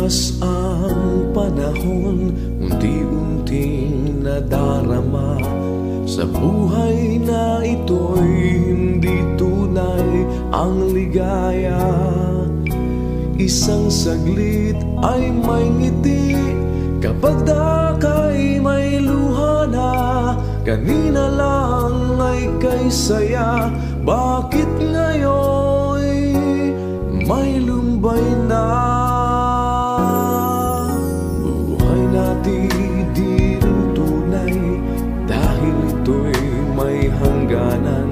Lumipas ang panahon, unti-unting nadarama sa buhay na ito'y hindi tunay ang ligaya. Isang saglit ay may ngiti, kapag dakay may luha na. Kanina lang ay kay saya, bakit ngayon may lumbay na? Buhay natin di rin tunay, dahil ito'y may hangganan.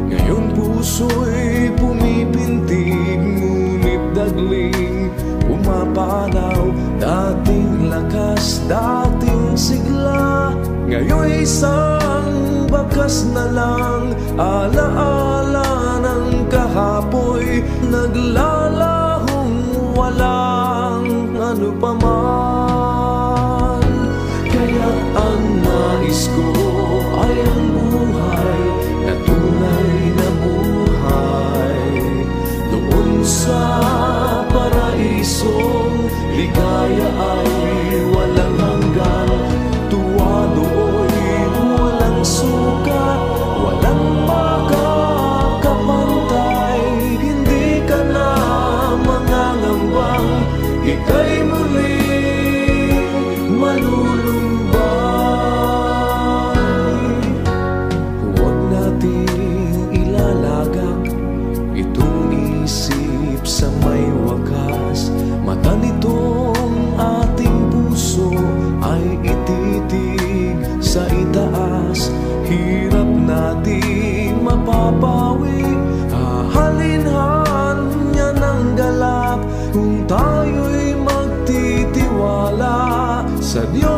Ngayon puso'y pumipintig, ngunit dagling pumapanaw. Dating lakas, dating sigla, ngayon'y isang bakas na lang. Alaala ng kahapoy, naglalahong walang ano pa man. Kaya ang nais ko ay ang buhay na tunay na buhay, doon sa paraisong ligaya ay walang hanggan. Tuwa do'y walang sukat, walang makakapantay. Hindi ka na mangangambang ika'y muling malulumbay. Huwag nating ilalagak itong isip sa may wakas. Mata nitong ating puso ay ititig sa itaas. Hirap nating mapapawi, hahalinhan niya ng galak, kung tayo'y magtitiwala sa Diyos.